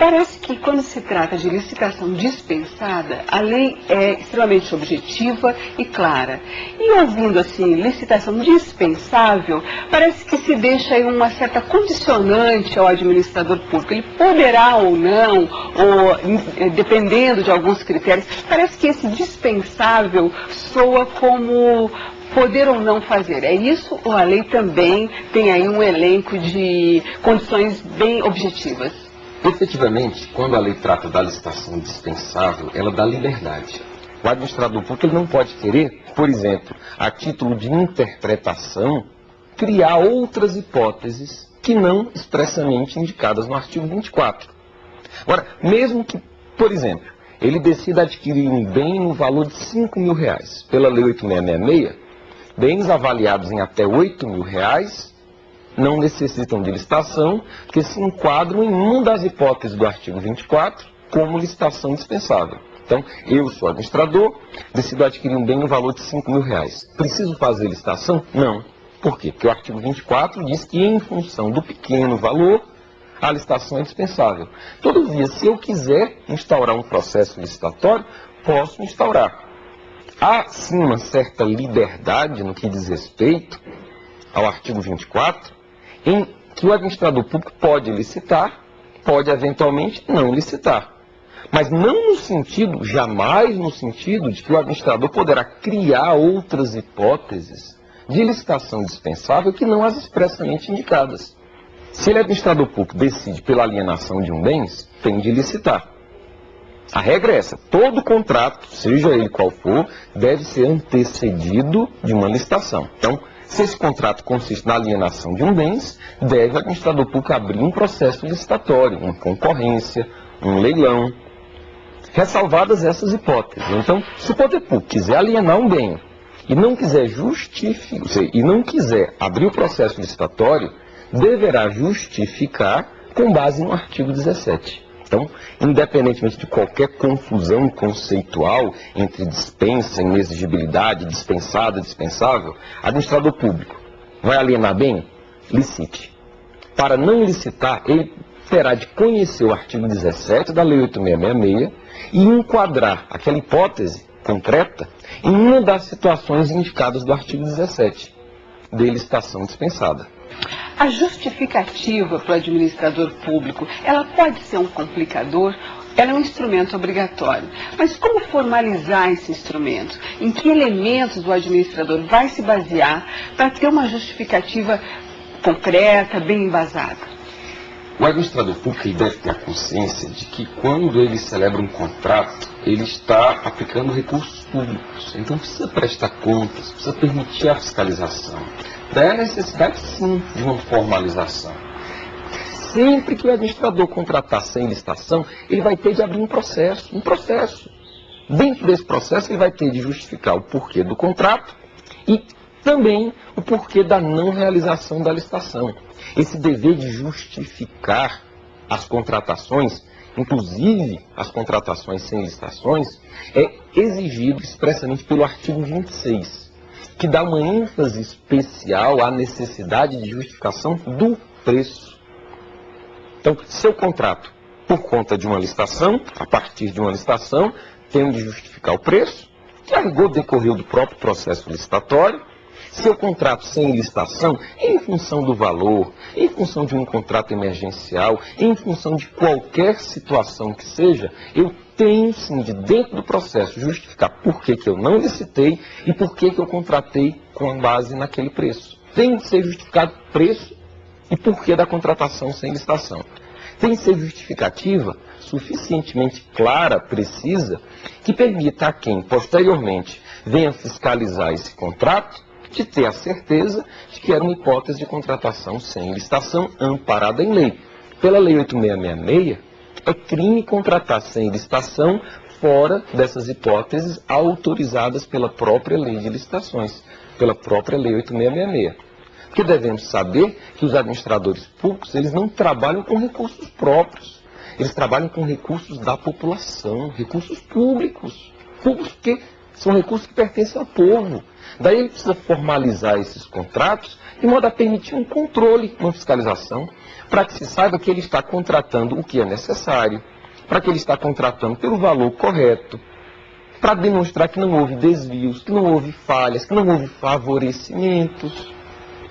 Parece que quando se trata de licitação dispensada, a lei é extremamente objetiva e clara. E ouvindo assim, licitação dispensável, parece que se deixa aí uma certa condicionante ao administrador público. Ele poderá ou não, ou dependendo de alguns critérios, parece que esse dispensável soa como poder ou não fazer. É isso ou a lei também tem aí um elenco de condições bem objetivas? Efetivamente, quando a lei trata da licitação dispensável, ela dá liberdade. O administrador público ele não pode querer, por exemplo, a título de interpretação, criar outras hipóteses que não expressamente indicadas no artigo 24. Agora, mesmo que, por exemplo, ele decida adquirir um bem no valor de R$5.000, pela Lei 8666, bens avaliados em até R$8.000 não necessitam de licitação, porque se enquadram em uma das hipóteses do artigo 24 como licitação dispensável. Então, eu sou administrador, decido adquirir um bem no valor de R$5.000. Preciso fazer licitação? Não. Por quê? Porque o artigo 24 diz que, em função do pequeno valor, a licitação é dispensável. Todavia, se eu quiser instaurar um processo licitatório, posso instaurar. Há, sim, uma certa liberdade no que diz respeito ao artigo 24, em que o administrador público pode licitar, pode eventualmente não licitar. Mas não no sentido, jamais no sentido de que o administrador poderá criar outras hipóteses de licitação dispensável que não as expressamente indicadas. Se ele é administrador público decide pela alienação de um bem, tem de licitar. A regra é essa, todo contrato, seja ele qual for, deve ser antecedido de uma licitação. Então, se esse contrato consiste na alienação de um bem, deve o administrador público abrir um processo licitatório, uma concorrência, um leilão, ressalvadas essas hipóteses. Então, se o poder público quiser alienar um bem e não quiser abrir o processo licitatório, deverá justificar com base no artigo 17. Então, independentemente de qualquer confusão conceitual entre dispensa, inexigibilidade, dispensada, dispensável, administrador público vai alienar bem? Licite. Para não licitar, ele terá de conhecer o artigo 17 da Lei 8666 e enquadrar aquela hipótese concreta em uma das situações indicadas do artigo 17, de licitação dispensada. A justificativa para o administrador público, ela pode ser um complicador, ela é um instrumento obrigatório. Mas como formalizar esse instrumento? Em que elementos o administrador vai se basear para ter uma justificativa concreta, bem embasada? O administrador público deve ter a consciência de que quando ele celebra um contrato, ele está aplicando recursos públicos. Então precisa prestar contas, precisa permitir a fiscalização. Daí a necessidade, sim, de uma formalização. Sempre que o administrador contratar sem licitação, ele vai ter de abrir um processo. Dentro desse processo, ele vai ter de justificar o porquê do contrato e também o porquê da não realização da licitação. Esse dever de justificar as contratações, inclusive as contratações sem licitações, é exigido expressamente pelo artigo 26, que dá uma ênfase especial à necessidade de justificação do preço. Então, se eu contrato por conta de uma licitação, a partir de uma licitação, tenho de justificar o preço, que a rigor decorreu do próprio processo licitatório. Se eu contrato sem licitação, em função do valor, em função de um contrato emergencial, em função de qualquer situação que seja, eu tenho sim de dentro do processo justificar por que eu não licitei e por que eu contratei com base naquele preço. Tem de ser justificado o preço e porquê da contratação sem licitação. Tem de ser justificativa suficientemente clara, precisa, que permita a quem posteriormente venha fiscalizar esse contrato de ter a certeza de que era uma hipótese de contratação sem licitação amparada em lei. Pela Lei 8666, é crime contratar sem licitação fora dessas hipóteses autorizadas pela própria Lei de Licitações, pela própria Lei 8666. Porque devemos saber que os administradores públicos, eles não trabalham com recursos próprios, eles trabalham com recursos da população, recursos públicos. Públicos que São recursos que pertencem ao povo. Daí ele precisa formalizar esses contratos de modo a permitir um controle, uma fiscalização, para que se saiba que ele está contratando o que é necessário, para que ele está contratando pelo valor correto, para demonstrar que não houve desvios, que não houve falhas, que não houve favorecimentos.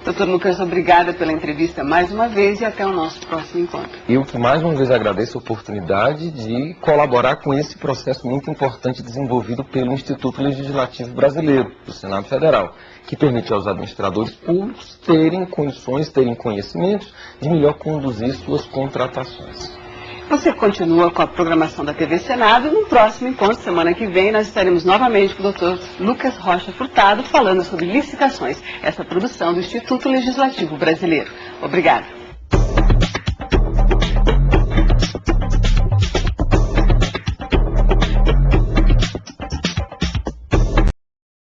Doutor Lucas, obrigada pela entrevista mais uma vez e até o nosso próximo encontro. Eu que mais uma vez agradeço a oportunidade de colaborar com esse processo muito importante desenvolvido pelo Instituto Legislativo Brasileiro, do Senado Federal, que permite aos administradores públicos terem condições, terem conhecimentos de melhor conduzir suas contratações. Você continua com a programação da TV Senado. No próximo encontro, semana que vem, nós estaremos novamente com o Dr. Lucas Rocha Furtado falando sobre licitações, essa produção do Instituto Legislativo Brasileiro. Obrigada.